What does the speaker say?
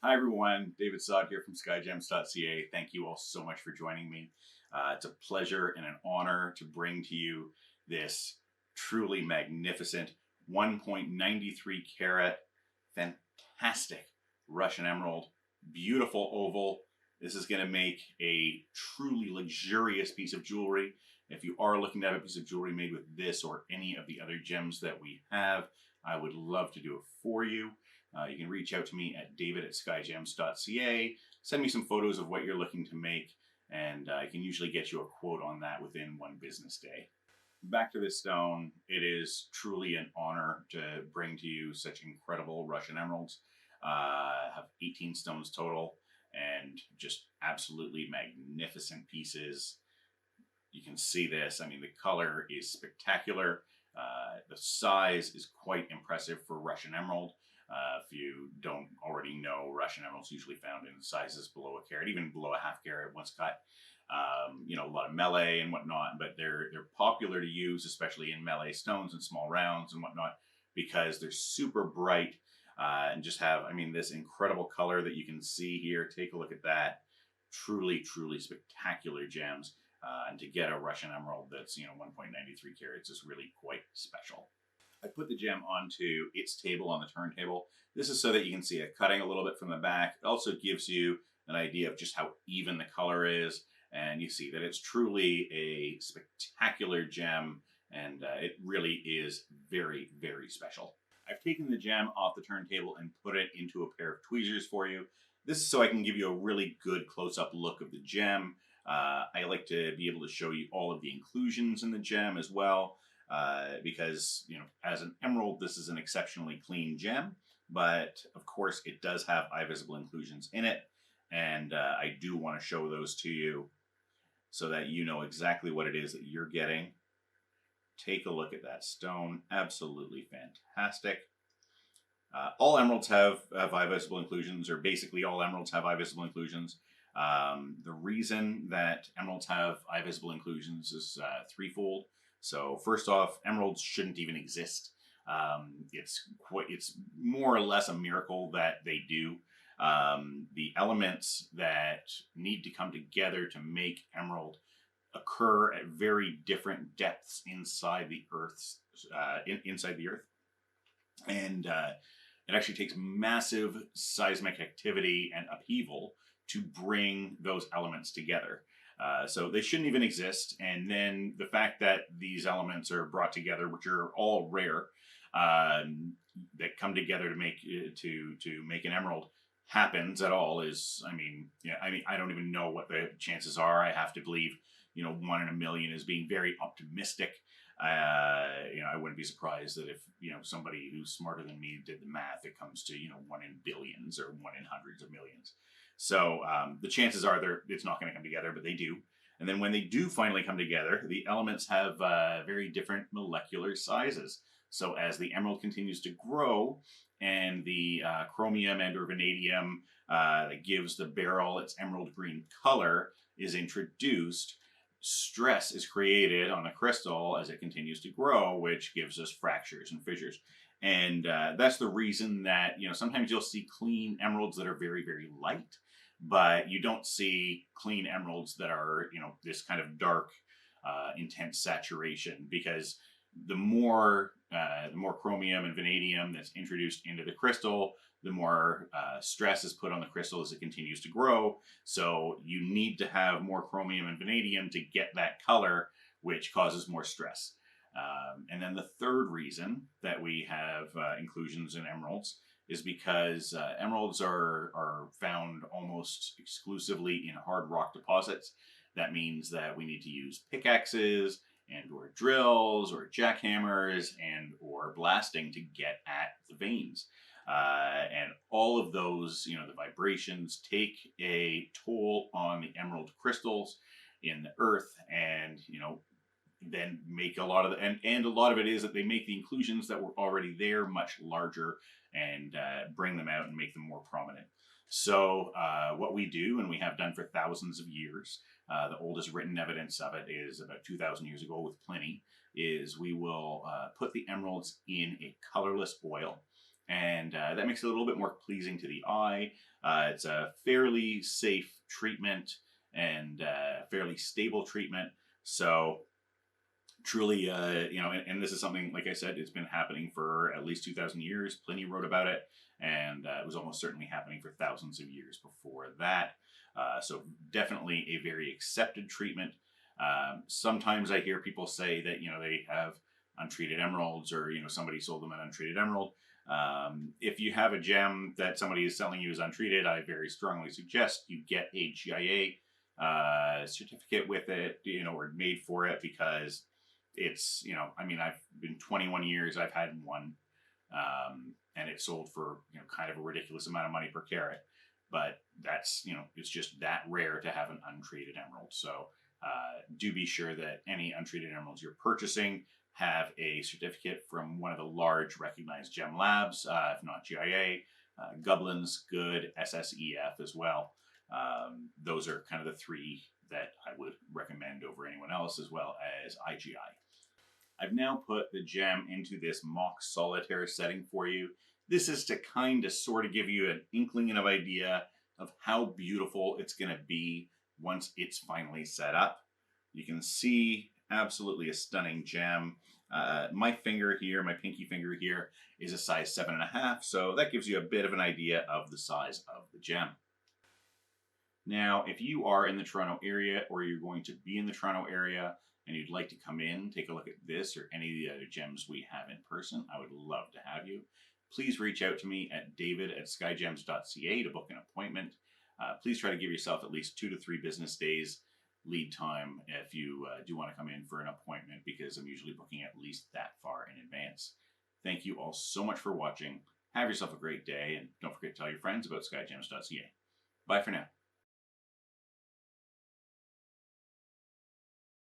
Hi everyone, David Saad here from Skyjems.ca. Thank you all so much for joining me. It's a pleasure and an honor to bring to you this truly magnificent 1.93 carat, fantastic Russian emerald, beautiful oval. This is going to make a truly luxurious piece of jewelry. If you are looking to have a piece of jewelry made with this or any of the other gems that we have, I would love to do it for you. You can reach out to me at david@skyjems.ca. Send me some photos of what you're looking to make, and I can usually get you a quote on that within one business day. Back to this stone, it is truly an honor to bring to you such incredible Russian emeralds. I have 18 stones total and just absolutely magnificent pieces. You can see this. I mean, the color is spectacular. The size is quite impressive for Russian emerald. If you don't already know, Russian emeralds usually found in sizes below a carat, even below a half carat once cut. A lot of melee and whatnot, but they're popular to use, especially in melee stones and small rounds and whatnot, because they're super bright and just have, this incredible color that you can see here. Take a look at that. Truly, truly spectacular gems. And to get a Russian emerald that's 1.93 carats is really quite special. I put the gem onto its table on the turntable. This is so that you can see it cutting a little bit from the back. It also gives you an idea of just how even the color is, and you see that it's truly a spectacular gem, and it really is very, very special. I've taken the gem off the turntable and put it into a pair of tweezers for you. This is so I can give you a really good close-up look of the gem. I like to be able to show you all of the inclusions in the gem as well. Because, as an emerald, this is an exceptionally clean gem, but of course it does have eye visible inclusions in it. And I do want to show those to you so that you know exactly what it is that you're getting. Take a look at that stone. Absolutely fantastic. All emeralds have eye visible inclusions, or basically all emeralds have eye visible inclusions. The reason that emeralds have eye visible inclusions is threefold. So first off, emeralds shouldn't even exist. It's more or less a miracle that they do. The elements that need to come together to make emerald occur at very different depths inside the Earth, and it actually takes massive seismic activity and upheaval to bring those elements together. So they shouldn't even exist. And then the fact that these elements are brought together, which are all rare, that come together to make an emerald happens at all is, I don't even know what the chances are. I have to believe, 1 in a million is being very optimistic. I wouldn't be surprised that if, somebody who's smarter than me did the math, it comes to, 1 in billions or 1 in hundreds of millions. So the chances are it's not going to come together, but they do. And then when they do finally come together, the elements have very different molecular sizes. So as the emerald continues to grow and the chromium and or vanadium that gives the beryl its emerald green color is introduced, stress is created on the crystal as it continues to grow, which gives us fractures and fissures. And that's the reason that, sometimes you'll see clean emeralds that are very, very light, but you don't see clean emeralds that are, this kind of dark, intense saturation, because the more chromium and vanadium that's introduced into the crystal, the more stress is put on the crystal as it continues to grow. So you need to have more chromium and vanadium to get that color, which causes more stress. And then the third reason that we have inclusions in emeralds is because emeralds are found almost exclusively in hard rock deposits. That means that we need to use pickaxes and or drills or jackhammers and or blasting to get at the veins. And all of those, the vibrations take a toll on the emerald crystals in the earth, and, then make a lot of and a lot of it is that they make the inclusions that were already there much larger and bring them out and make them more prominent. So what we do, and we have done for thousands of years, the oldest written evidence of it is about 2,000 years ago with Pliny, is we will put the emeralds in a colorless oil, and that makes it a little bit more pleasing to the eye. It's a fairly safe treatment and fairly stable treatment. So truly, you know, and this is something, like I said, it's been happening for at least 2,000 years. Pliny wrote about it, and it was almost certainly happening for thousands of years before that. So definitely a very accepted treatment. Sometimes I hear people say that, you know, they have untreated emeralds, or, you know, somebody sold them an untreated emerald. If you have a gem that somebody is selling you as untreated, I very strongly suggest you get a GIA certificate with it, you know, or made for it, because it's, you know, I mean, I've been 21 years, I've had one, and it sold for, you know, kind of a ridiculous amount of money per carat. But that's, you know, it's just that rare to have an untreated emerald. So do be sure that any untreated emeralds you're purchasing have a certificate from one of the large recognized gem labs, if not GIA, Goblin's good, SSEF as well. Those are kind of the three that I would recommend over anyone else, as well as IGI. I've now put the gem into this mock solitaire setting for you. This is to kind of sort of give you an inkling and an idea of how beautiful it's going to be once it's finally set up. You can see absolutely a stunning gem. My finger here, my pinky finger here, is a size 7.5, so that gives you a bit of an idea of the size of the gem. Now, if you are in the Toronto area, or you're going to be in the Toronto area, and you'd like to come in, take a look at this or any of the other gems we have in person, I would love to have you. Please reach out to me at david@skyjems.ca to book an appointment. Please try to give yourself at least 2 to 3 business days lead time if you do want to come in for an appointment, because I'm usually booking at least that far in advance. Thank you all so much for watching. Have yourself a great day, and don't forget to tell your friends about skyjems.ca. Bye for now.